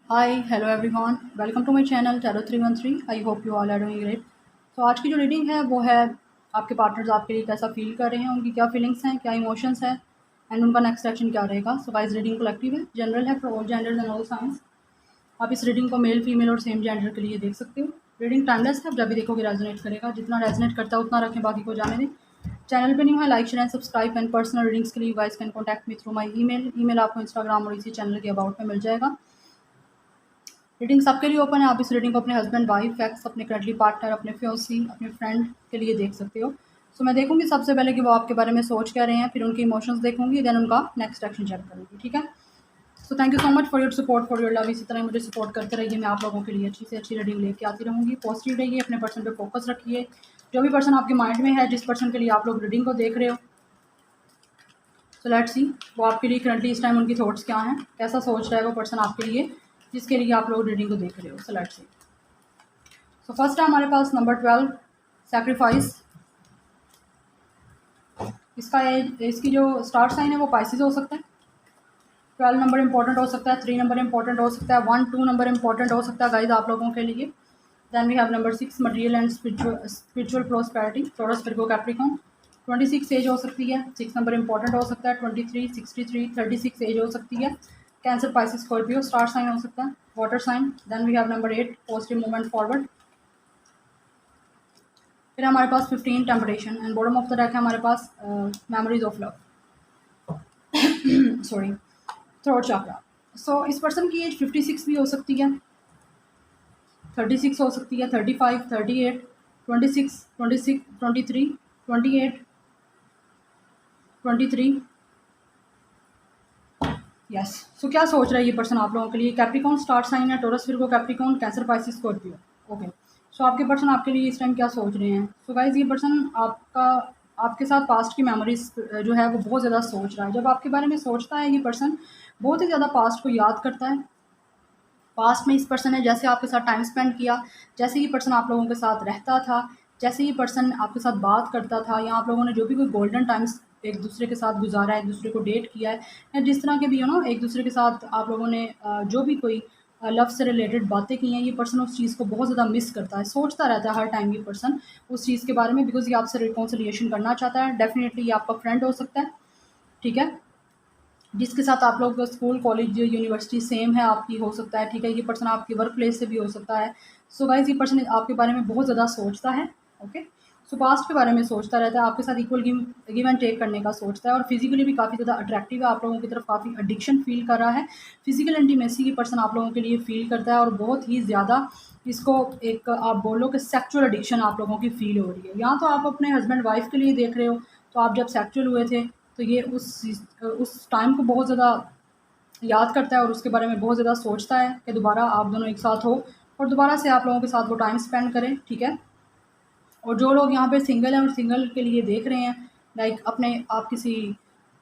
Hi hello everyone, welcome to my channel tarot 313। I hope you all are doing great. तो आज की जो reading है वो है आपके पार्टनर्स आपके लिए कैसा फील कर रहे हैं, उनकी क्या फीलिंग्स हैं, क्या इमोशंस हैं एंड उनका नेक्स्ट एक्शन क्या रहेगा। सो गाइस, रीडिंग कलेक्टिव है, जनरल है for all genders and all science. आप इस रीडिंग को मेल फीमेल और सेम जेंडर के लिए देख सकते हो। रीडिंग टाइमलेस है, आप जब भी देखोगे रेजोनेट करेगा। जितना रेजोनेट करता है उतना रखें, बाकी को जाने दें। चैनल पे न्यू है, like share and subscribe. And personal readings के लिए guys can contact me through my email आपको इंस्टाग्राम और इसी चैनल के अबाउट में मिल जाएगा। रीडिंग सबके लिए ओपन है। आप इस रीडिंग को अपने हस्बैंड, वाइफ, एक्स, अपने करंटली पार्टनर, अपने फ्योसी, अपने फ्रेंड के लिए देख सकते हो। सो मैं देखूंगी सबसे पहले कि वो आपके बारे में सोच क्या रहे हैं, फिर उनके इमोशंस देखूंगी, देन उनका नेक्स्ट एक्शन चेक करूंगी। ठीक है। So thank you so much for your support, for your love. इसी तरह मुझे सपोर्ट करते रहिए, मैं आप लोगों के लिए अच्छी से अच्छी रीडिंग लेके आती रहूँगी। पॉजिटिव रहिए, अपने पर्सन पे फोकस रखिए। जो भी पर्सन आपके माइंड में है, जिस पर्सन के लिए आप लोग रीडिंग को देख रहे हो, सो लेट्स सी वो आपके लिए करंटली इस टाइम उनकी थॉट्स क्या हैं, कैसा सोच रहा है वो पर्सन आपके लिए जिसके लिए आप लोग रीडिंग को देख रहे हो। So let's see. So first है हमारे पास नंबर 12, सैक्रिफाइस। इसकी जो स्टार साइन है वो पाइसिस हो सकता है। 12 नंबर इंपॉर्टेंट हो सकता है, 3 नंबर इंपॉर्टेंट हो सकता है, 1-2 नंबर इंपॉर्टेंट हो सकता है गाइज आप लोगों के लिए। Then we have number 6, material and spiritual prosperity, Taurus, Virgo, Capricorn. 26 age हो सकती है, 6 नंबर इंपॉर्टेंट हो सकता है, 23, 63, 36 एज हो सकती है। Cancer, Pisces, Scorpio star sign हो सकता है, water sign. Then we have number 8, positive movement forward. फिर हमारे पास 15, temptation. And bottom of the deck है हमारे पास memories of love, sorry, throat chakra. So इस पर्सन की एज 56 भी हो सकती है, 36 हो सकती है, 35, 38, 26, 26, 23, 28, 23। यस। सो क्या सोच रहा है ये पर्सन आप लोगों के लिए? कैप्रिकॉर्न स्टार साइन है, Taurus, Virgo, Capricorn, Cancer, Pisces, Scorpio. Okay. So आपके पर्सन आपके लिए इस टाइम क्या सोच रहे हैं? सो गाइज, ये पर्सन आपके साथ पास्ट की मेमोरीज जो है वो बहुत ज़्यादा सोच रहा है। जब आपके बारे में सोचता है ये पर्सन, बहुत ही ज़्यादा पास्ट को याद करता है। पास्ट में इस पर्सन ने जैसे आपके साथ टाइम स्पेंड किया, जैसे ये पर्सन आप लोगों के साथ रहता था, जैसे ये पर्सन आपके साथ बात करता था, या आप लोगों ने जो भी कोई गोल्डन टाइम्स एक दूसरे के साथ गुजारा है, एक दूसरे को डेट किया है, या जिस तरह के भी एक दूसरे के साथ आप लोगों ने जो भी कोई लव से रिलेटेड बातें की हैं, ये पर्सन उस चीज़ को बहुत ज़्यादा मिस करता है, सोचता रहता है हर टाइम ये पर्सन उस चीज़ के बारे में, बिकॉज ये आपसे रिकॉन्सिलिएशन करना चाहता है। डेफिनेटली ये आपका फ्रेंड हो सकता है, ठीक है, जिसके साथ आप लोग स्कूल, कॉलेज, यूनिवर्सिटी सेम है आपकी, हो सकता है। ठीक है। ये पर्सन आपकी वर्क प्लेस से भी हो सकता है। सो गाइज, ये पर्सन आपके बारे में बहुत ज़्यादा सोचता है। ओके। सो पास्ट के बारे में सोचता रहता है, आपके साथ इक्वल गिव एंड टेक करने का सोचता है, और फिजिकली भी काफ़ी ज़्यादा अट्रैक्टिव है, आप लोगों की तरफ काफ़ी एडिक्शन फील कर रहा है। फिजिकल इंटीमेसी ये पर्सन आप लोगों के लिए फील करता है, और बहुत ही ज़्यादा इसको एक आप बोलो कि सेक्चुअल एडिक्शन आप लोगों की फील हो रही है। या तो आप अपने हस्बैंड वाइफ के लिए देख रहे हो, तो आप जब सेक्चुअल हुए थे तो ये उस टाइम को बहुत ज़्यादा याद करता है, और उसके बारे में बहुत ज़्यादा सोचता है कि दोबारा आप दोनों एक साथ हो और दोबारा से आप लोगों के साथ वो टाइम स्पेंड करें। ठीक है। और जो लोग यहाँ पे सिंगल हैं और सिंगल के लिए देख रहे हैं, लाइक अपने आप किसी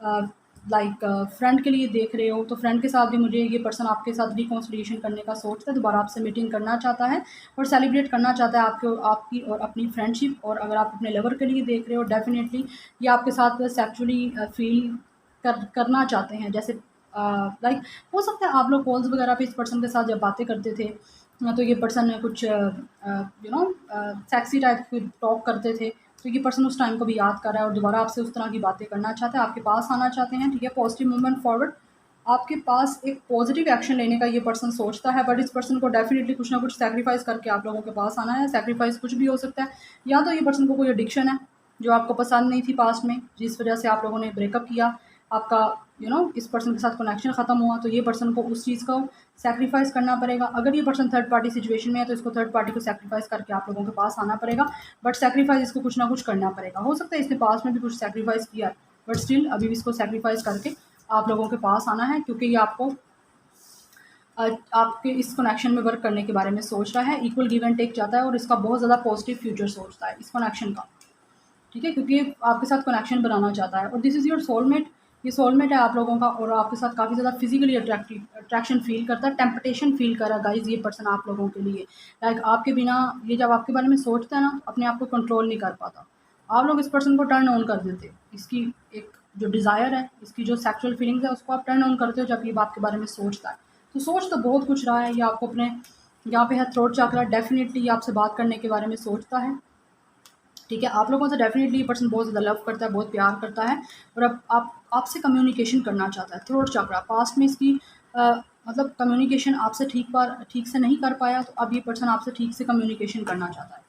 लाइक फ्रेंड के लिए देख रहे हो, तो फ्रेंड के साथ भी मुझे ये पर्सन आपके साथ रिकॉन्सिलिएशन करने का सोचता है, दोबारा आपसे मीटिंग करना चाहता है और सेलिब्रेट करना चाहता है आपकी और अपनी फ्रेंडशिप। और अगर आप अपने लवर के लिए देख रहे हो, डेफिनेटली ये आपके साथ सेक्चुअली फील करना चाहते हैं। जैसे लाइक हो सकता है आप लोग कॉल्स वगैरह पे इस पर्सन के साथ जब बातें करते थे, तो ये पर्सन कुछ सेक्सी टाइप की टॉक करते थे, तो ये पर्सन उस टाइम को भी याद कर रहा है और दोबारा आपसे उस तरह की बातें करना चाहता है, आपके पास आना चाहते हैं। ठीक है। पॉजिटिव मूवमेंट फॉरवर्ड, आपके पास एक पॉजिटिव एक्शन लेने का ये पर्सन सोचता है, बट इस पर्सन को डेफिनेटली कुछ ना कुछ सैक्रिफाइस करके आप लोगों के पास आना है। सैक्रिफाइस कुछ भी हो सकता है, या तो ये पर्सन को कोई एडिक्शन है जो आपको पसंद नहीं थी पास्ट में, जिस वजह से आप लोगों ने ब्रेकअप किया, आपका इस पर्सन के साथ कनेक्शन ख़त्म हुआ, तो ये पर्सन को उस चीज़ को सैक्रिफाइस करना पड़ेगा। अगर ये पर्सन थर्ड पार्टी सिचुएशन में है, तो इसको थर्ड पार्टी को सैक्रिफाइस करके आप लोगों के पास आना पड़ेगा, बट सैक्रिफाइस इसको कुछ ना कुछ करना पड़ेगा। हो सकता है इसने पास्ट में भी कुछ सैक्रिफाइस किया, बट स्टिल अभी भी इसको सैक्रिफाइस करके आप लोगों के पास आना है, क्योंकि ये आपके इस कनेक्शन में वर्क करने के बारे में सोच रहा है, इक्वल गिव एंड टेक चाहता है, और इसका बहुत ज़्यादा पॉजिटिव फ्यूचर सोचता है इस कनेक्शन का। ठीक है। क्योंकि ये आपके साथ कनेक्शन बनाना चाहता है, और दिस इज़ योर सोलमेट। ये सोलमेट है आप लोगों का, और आपके साथ काफ़ी ज़्यादा फिजिकली अट्रैक्शन फील करता है, टेम्पटेशन फील कर रहा है गाइज ये पर्सन आप लोगों के लिए। लाइक आपके बिना ये जब आपके बारे में सोचता है ना, अपने आप को कंट्रोल नहीं कर पाता, आप लोग इस पर्सन को टर्न ऑन कर देते। इसकी एक जो डिज़ायर है, इसकी जो सेक्सुअल फीलिंग्स है, उसको आप टर्न ऑन करते हो जब ये आपके बारे में सोचता है। तो सोच तो बहुत कुछ रहा है, ये आपको अपने यहाँ पे है थ्रोट चक्रा, डेफिनेटली ये आपसे बात करने के बारे में सोचता है, ठीक है। आप लोगों से डेफिनेटली ये पर्सन बहुत ज़्यादा लव करता है, बहुत प्यार करता है, और अब आपसे कम्युनिकेशन करना चाहता है। थ्रोट चक्रा पास्ट में इसकी मतलब कम्युनिकेशन आपसे ठीक से नहीं कर पाया, तो अब ये पर्सन आपसे ठीक से कम्युनिकेशन करना चाहता है,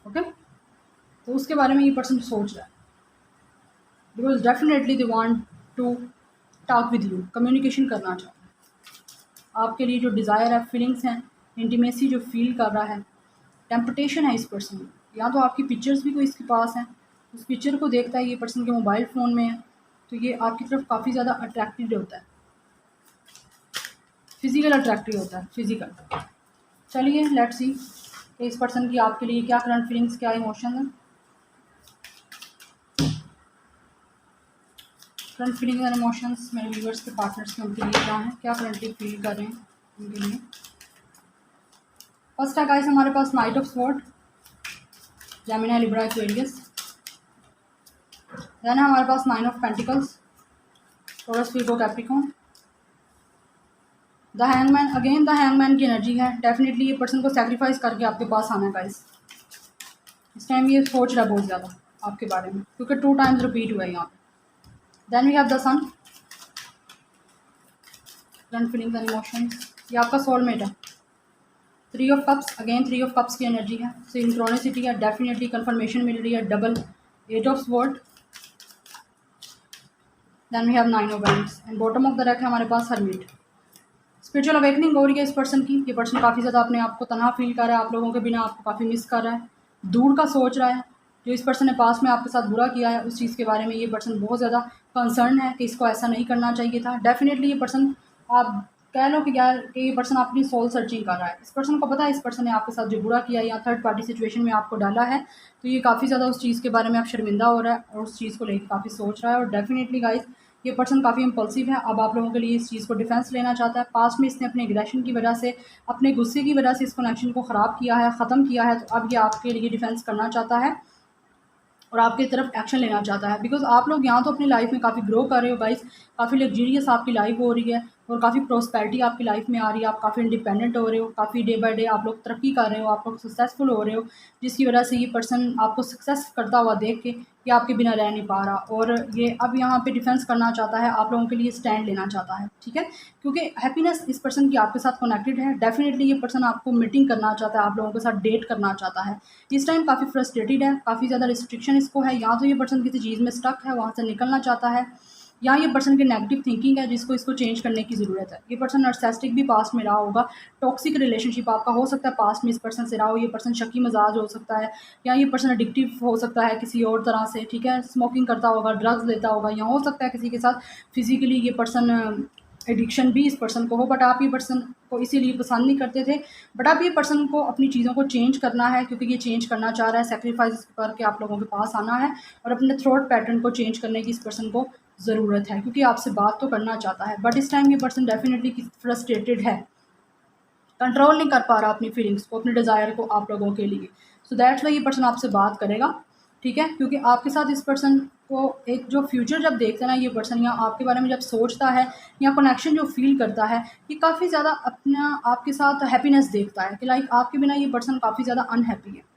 ओके। तो उसके बारे में ये पर्सन सोच रहा है, because definitely they want to talk with you, communication करना चाहता है। आपके लिए जो डिज़ायर है, फीलिंग्स हैं, इंटीमेसी जो फील कर रहा है, टेम्पटेशन है इस पर्सन में। या तो आपकी पिक्चर्स भी कोई इसके पास हैं, उस पिक्चर को देखता है, ये पर्सन के मोबाइल फ़ोन में है, तो ये आपकी तरफ काफ़ी ज़्यादा अट्रैक्टेड होता है, फिज़िकल अट्रैक्टिव होता है, फिज़िकल। चलिए लेट्स सी कि इस पर्सन की आपके लिए क्या करंट फीलिंग्स, क्या इमोशन है। करंट फीलिंग्स एंड इमोशंस मेरे व्यूअर्स के, पार्टनर्स के, उनके लिए क्या है, क्या करंटली फील कर रहे हैं उनके लिए। फर्स्ट है गाइस हमारे पास knight of sword, Gemini, Libra, Aquarius. Then है हमारे पास 9 of pentacles, Taurus, Virgo, Capricorn. The hangman, again the hangman की एनर्जी है। डेफिनेटली ये पर्सन को सैक्रिफाइस करके आपके पास आना है गाइस। इस टाइम ये सोच रहा है बहुत ज़्यादा आपके बारे में, क्योंकि 2 टाइम्स रिपीट हुआ है यहाँ पे। Then we have the sun, current feelings and emotions, ये आपका सोलमेट है। 3 of cups, again 3 of cups की एनर्जी है, सिंक्रोनिसिटी है, डेफिनेटली कंफर्मेशन मिल रही है। Double 8 of sword, then we have 9 of wands, and bottom of the deck है हमारे पास हर्मिट। स्पिरिचुअल अवेकनिंग हो रही है इस पर्सन की। ये पर्सन काफ़ी ज़्यादा अपने आप को तनहा फील कर रहा है, आप लोगों के बिना आपको काफ़ी मिस कर रहा है, दूर का सोच रहा है। जो इस पर्सन ने पास में आपके साथ बुरा किया है, उस चीज़ के बारे में ये पर्सन बहुत ज़्यादा कंसर्न है कि इसको ऐसा नहीं करना चाहिए था। डेफिनेटली ये पर्सन, आप कह लो कि यार कि ये पर्सन अपनी सोल सर्चिंग कर रहा है। इस पर्सन को पता है इस पर्सन ने आपके साथ जो बुरा किया या थर्ड पार्टी सिचुएशन में आपको डाला है, तो ये काफ़ी ज़्यादा उस चीज़ के बारे में आप शर्मिंदा हो रहा है और उस चीज़ को लेकर काफ़ी सोच रहा है। और डेफिनेटली गाइस ये पर्सन काफ़ी इम्पल्सिव है, अब आप लोगों के लिए इस चीज़ को डिफेंस लेना चाहता है। पास्ट में इसने अपने एग्रेशन की वजह से, अपने गुस्से की वजह से इस कनेक्शन को ख़राब किया है, ख़त्म किया है, तो अब ये आपके लिए डिफेंस करना चाहता है और आपकी तरफ एक्शन लेना चाहता है। बिकॉज आप लोग यहाँ तो अपनी लाइफ में काफ़ी ग्रो कर रहे हो गाइस, काफ़ी लग्जरियस आपकी लाइफ हो रही है और काफ़ी प्रोस्पेरिटी आपकी लाइफ में आ रही है, आप काफ़ी इंडिपेंडेंट हो रहे हो, काफ़ी डे बाय डे आप लोग तरक्की कर रहे हो, आप लोग सक्सेसफुल हो रहे हो, जिसकी वजह से ये पर्सन आपको सक्सेस करता हुआ देख के ये आपके बिना रह नहीं पा रहा और ये अब यहाँ पे डिफेंस करना चाहता है, आप लोगों के लिए स्टैंड लेना चाहता है, ठीक है। क्योंकि हैप्पीनेस इस पर्सन की आपके साथ कनेक्टेड है। डेफिनेटली ये पर्सन आपको मीटिंग करना चाहता है, आप लोगों के साथ डेट करना चाहता है। इस टाइम काफ़ी फ्रस्ट्रेटेड है, काफ़ी ज़्यादा रिस्ट्रिक्शन इसको है, या तो ये पर्सन किसी चीज़ में स्टक है, वहाँ से निकलना चाहता है, या ये पर्सन की नेगेटिव थिंकिंग है जिसको इसको चेंज करने की ज़रूरत है। ये पर्सन नार्सिसिस्टिक भी पास्ट में रहा होगा, टॉक्सिक रिलेशनशिप आपका हो सकता है पास्ट में इस पर्सन से रहा हो, ये पर्सन शकी मजाज हो सकता है, या ये पर्सन एडिक्टिव हो सकता है किसी और तरह से, ठीक है, स्मोकिंग करता होगा, ड्रग्स लेता होगा, या हो सकता है किसी के साथ फिजिकली ये पर्सन एडिक्शन भी इस पर्सन को हो, बट आप ये पर्सन को इसीलिए पसंद नहीं करते थे। बट अब ये पर्सन को अपनी चीज़ों को चेंज करना है, क्योंकि ये चेंज करना चाह रहा है, सेक्रीफाइस करके आप लोगों के पास आना है और अपने थ्रोट पैटर्न को चेंज करने की इस पर्सन को ज़रूरत है, क्योंकि आपसे बात तो करना चाहता है, बट इस टाइम ये पर्सन डेफिनेटली फ्रस्ट्रेटेड है, कंट्रोल नहीं कर पा रहा अपनी फीलिंग्स को, अपने डिज़ायर को आप लोगों के लिए। सो दैट्स वाई ये पर्सन आपसे बात करेगा, ठीक है, क्योंकि आपके साथ इस पर्सन को एक जो फ्यूचर जब देखता है ना ये पर्सन, या आपके बारे में जब सोचता है या कनेक्शन जो फील करता है, ये काफ़ी ज़्यादा अपना आपके साथ हैप्पीनेस देखता है कि लाइक आपके बिना ये पर्सन काफ़ी ज़्यादा अनहैप्पी है।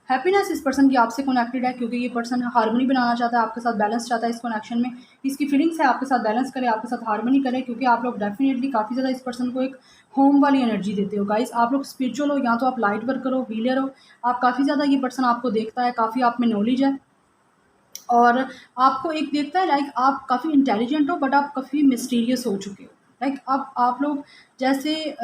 हैप्पीनेस इस पर्सन की आपसे कनेक्टेड है, क्योंकि ये पर्सन हार्मनी बनाना चाहता है, आपके साथ बैलेंस चाहता है इस कनेक्शन में। इसकी फीलिंग्स है आपके साथ बैलेंस करे, आपके साथ हार्मनी करे, क्योंकि आप लोग डेफिनेटली काफ़ी ज़्यादा इस पर्सन को एक होम वाली एनर्जी देते हो गाइस। आप लोग स्पिरिचुअल हो, या तो आप लाइट वर्कर हो, हीलर हो, आप काफ़ी ज़्यादा ये पर्सन आपको देखता है, काफ़ी आप में नॉलेज है और आपको एक देखता है लाइक आप काफ़ी इंटेलिजेंट हो, बट आप काफ़ी मिस्टीरियस हो चुके हो। लाइक अब आप लोग जैसे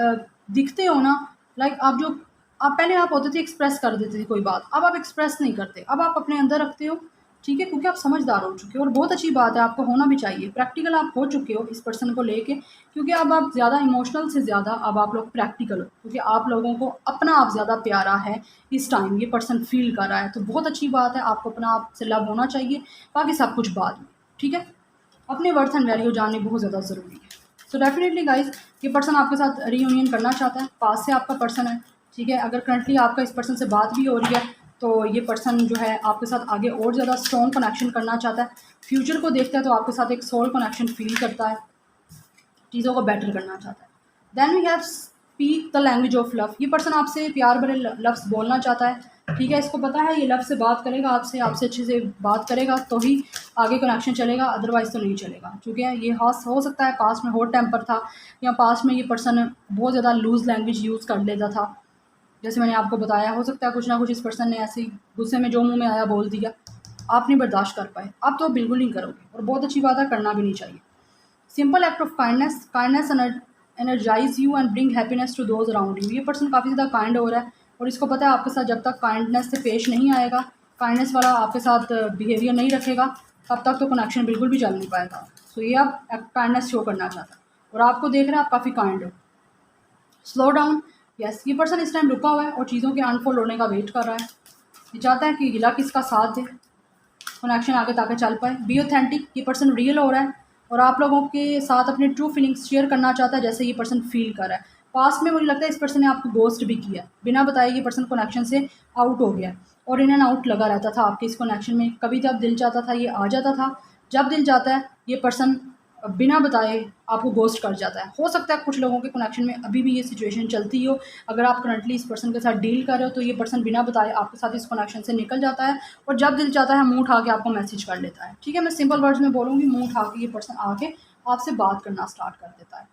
दिखते हो ना, लाइक आप जो आप पहले आप होते थे एक्सप्रेस कर देते थे कोई बात, अब आप एक्सप्रेस नहीं करते, अब आप अपने अंदर रखते हो, ठीक है, क्योंकि आप समझदार हो चुके हो और बहुत अच्छी बात है, आपको होना भी चाहिए। प्रैक्टिकल आप हो चुके हो इस पर्सन को लेके, क्योंकि अब आप ज़्यादा इमोशनल से ज़्यादा अब आप लोग प्रैक्टिकल हो, क्योंकि आप लोगों को अपना आप ज़्यादा प्यारा है इस टाइम, ये पर्सन फील कर रहा है, तो बहुत अच्छी बात है। आपको अपना आप से लव होना चाहिए, बाकी सब कुछ बाद में, ठीक है। अपने वर्थ एंड वैल्यू जानने बहुत ज़्यादा ज़रूरी है। सो डेफिनेटली गाइज ये पर्सन आपके साथ रीयूनियन करना चाहता है, पास से आपका पर्सन है, ठीक है। अगर करंटली आपका इस पर्सन से बात भी हो रही है, तो ये पर्सन जो है आपके साथ आगे और ज़्यादा स्ट्रॉन्ग कनेक्शन करना चाहता है, फ्यूचर को देखता है, तो आपके साथ एक सोल कनेक्शन फील करता है, चीज़ों को बेटर करना चाहता है। Then we have speak the language of love. ये पर्सन आपसे प्यार भरे लफ्ज़ बोलना चाहता है, ठीक है, इसको पता है ये लफ्ज़ से बात करेगा, आपसे अच्छे से बात करेगा तो ही आगे कनेक्शन चलेगा, अदरवाइज़ तो नहीं चलेगा। क्योंकि ये हो सकता है पास्ट में हॉट टेम्पर था, या पास्ट में ये पर्सन बहुत ज़्यादा लूज़ लैंग्वेज यूज़ कर लेता था। जैसे मैंने आपको बताया, हो सकता है कुछ ना कुछ इस पर्सन ने ऐसे ही गुस्से में जो मुँह में आया बोल दिया, आप नहीं बर्दाश्त कर पाए, आप तो बिल्कुल नहीं करोगे, और बहुत अच्छी बात है, करना भी नहीं चाहिए। Simple act of kindness energise you and bring happiness to those around you. ये पर्सन काफ़ी ज़्यादा काइंड हो रहा है, और इसको पता है आपके साथ जब तक काइंडनेस से पेश नहीं आएगा, काइंडनेस वाला आपके साथ बिहेवियर नहीं रखेगा, तब तक तो कनेक्शन बिल्कुल भी चल नहीं पाएगा। सो ये आप काइंडनेस शो करना चाहता है, और आपको देख रहे हैं आप काफ़ी काइंड हो। स्लो डाउन, यस, ये पर्सन इस टाइम रुका हुआ है और चीज़ों के अनफोल्ड होने का वेट कर रहा है। ये चाहता है कि गिला किसका साथ दे, कनेक्शन आगे ताकि चल पाए। बी ऑथेंटिक, ये पर्सन रियल हो रहा है और आप लोगों के साथ अपने ट्रू फीलिंग्स शेयर करना चाहता है, जैसे ये पर्सन फील कर रहा है। पास्ट में मुझे लगता है इस पर्सन ने आपको गोस्ट भी किया, बिना बताए ये पर्सन कनेक्शन से आउट हो गया, और इन एंड आउट लगा रहता था आपके इस कनेक्शन में। कभी जब दिल चाहता था ये आ जाता था, जब दिल चाहता है ये पर्सन बिना बताए आपको गोस्ट कर जाता है। हो सकता है कुछ लोगों के कनेक्शन में अभी भी ये सिचुएशन चलती हो। अगर आप करंटली इस पर्सन के साथ डील कर रहे हो तो ये पर्सन बिना बताए आपके साथ इस कनेक्शन से निकल जाता है, और जब दिल चाहता है मुंह उठा के आपको मैसेज कर लेता है। ठीक है, मैं सिंपल वर्ड्स में बोलूँगी, मुंह उठा के ये पर्सन आके आपसे बात करना स्टार्ट कर देता है।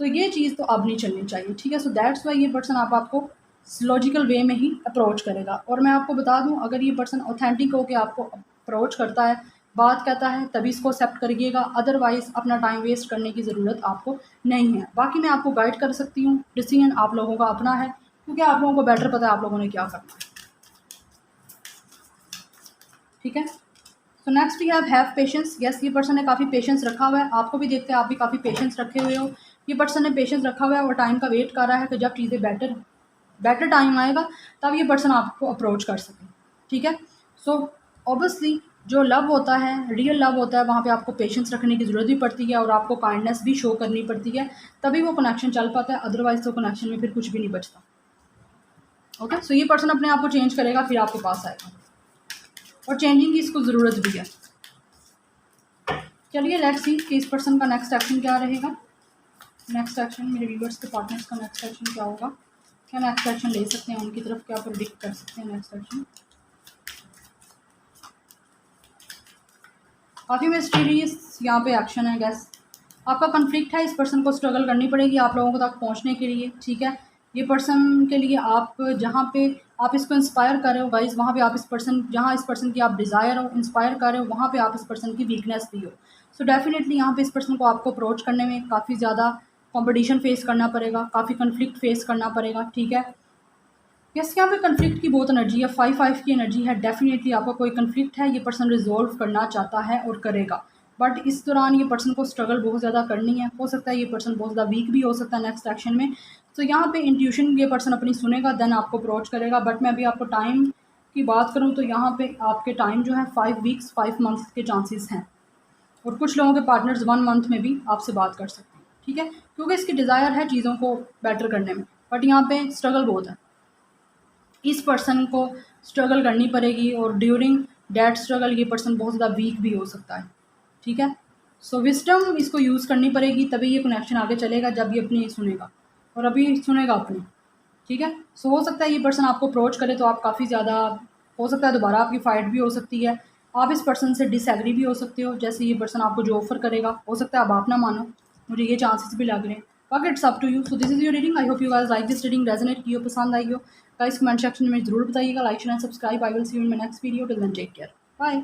तो ये चीज़ तो अब नहीं चलनी चाहिए, ठीक है। सो दैट्स वाई ये पर्सन आपको लॉजिकल वे में ही अप्रोच करेगा। और मैं आपको बता दूं, अगर ये पर्सन ऑथेंटिक होकर आपको अप्रोच करता है, बात कहता है, तभी इसको एक्सेप्ट करिएगा, अदरवाइज़ अपना टाइम वेस्ट करने की ज़रूरत आपको नहीं है। बाकी मैं आपको गाइड कर सकती हूँ, डिसीजन आप लोगों का अपना है, क्योंकि आप लोगों को बेटर पता है आप लोगों ने क्या करना है, ठीक है। So next we have patience. Yes, ये पर्सन ने काफ़ी पेशेंस रखा हुआ है, आपको भी देखते हैं आप भी काफ़ी पेशेंस रखे हुए हो। ये पर्सन ने पेशेंस रखा हुआ है और टाइम का वेट कर रहा है कि जब चीज़ें बेटर टाइम आएगा तब ये पर्सन आपको अप्रोच कर सके, ठीक है। सो ऑब्वियसली जो लव होता है, रियल लव होता है, वहाँ पे आपको पेशेंस रखने की ज़रूरत भी पड़ती है और आपको काइंडनेस भी शो करनी पड़ती है, तभी वो कनेक्शन चल पाता है, अदरवाइज़ तो कनेक्शन में फिर कुछ भी नहीं बचता। ओके, सो ये पर्सन अपने आप को चेंज करेगा, फिर आपके पास आएगा, और चेंजिंग की इसको ज़रूरत भी है। चलिए लेट्स सी कि इस पर्सन का नेक्स्ट एक्शन क्या रहेगा। नेक्स्ट एक्शन, मेरे व्यूअर्स के पार्टनर्स का नेक्स्ट एक्शन क्या होगा, क्या नेक्स्ट एक्शन ले सकते हैं उनकी तरफ, क्या प्रेडिक्ट कर सकते हैं नेक्स्ट एक्शन। काफ़ी मिस्टीरियस यहाँ पे एक्शन है गैस। आपका कन्फ्लिक्ट है, इस पर्सन को स्ट्रगल करनी पड़ेगी आप लोगों को तक पहुँचने के लिए, ठीक है। ये पर्सन के लिए आप जहाँ पे आप इसको इंस्पायर कर रहे हो गाइज, वहाँ पे आप इस पर्सन, जहाँ इस पर्सन की आप डिज़ायर हो, इंस्पायर कर रहे हो, वहाँ पे आप इस पर्सन की वीकनेस भी हो। सो डेफिनेटली यहाँ पे इस पर्सन को आपको अप्रोच करने में काफ़ी ज़्यादा कंपटीशन फेस करना पड़ेगा, काफ़ी कन्फ्लिक्ट फेस करना पड़ेगा, ठीक है। यस, यहाँ पे कन्फ्लिक्ट की बहुत एनर्जी है, 5-5 की एनर्जी है। डेफिनेटली आपका कोई कन्फ्लिक्ट है, ये पर्सन रिजॉल्व करना चाहता है और करेगा, बट इस दौरान ये पर्सन को स्ट्रगल बहुत ज़्यादा करनी है। हो सकता है ये पर्सन बहुत ज़्यादा वीक भी हो सकता है नेक्स्ट एक्शन में। तो यहाँ पे इंट्यूशन ये पर्सन अपनी सुनेगा, देन आपको अप्रोच करेगा। बट मैं अभी आपको टाइम की बात करूँ तो यहाँ पे आपके टाइम जो है 5 वीक्स 5 मंथ्स के चांसेस हैं, और कुछ लोगों के पार्टनर्स 1 मंथ में भी आपसे बात कर सकते हैं, ठीक है, क्योंकि इसकी डिज़ायर है चीज़ों को बेटर करने में, बट यहाँ पे स्ट्रगल बहुत है। इस पर्सन को स्ट्रगल करनी पड़ेगी, और ड्यूरिंग दैट स्ट्रगल ये पर्सन बहुत ज़्यादा वीक भी हो सकता है, ठीक है। सो विजडम इसको यूज़ करनी पड़ेगी, तभी ये कनेक्शन आगे चलेगा, जब ये अपनी सुनेगा, और अभी सुनेगा अपनी, ठीक है। सो हो सकता है ये पर्सन आपको अप्रोच करे तो आप काफ़ी ज़्यादा, हो सकता है दोबारा आपकी फ़ाइट भी हो सकती है, आप इस पर्सन से डिसएग्री भी हो सकते हो। जैसे ये पर्सन आपको जो ऑफर करेगा, हो सकता है आप ना मानो, मुझे ये चांसेस भी लग रहे हैं, बाकी it's up to you. So this is your reading, I hope you guys like this reading, resonate की हो, पसंद आई हो गाइस, कमेंट सेक्शन में ज़रूर बताइएगा। Like share and subscribe, I will see you in my next video, till then take care, bye.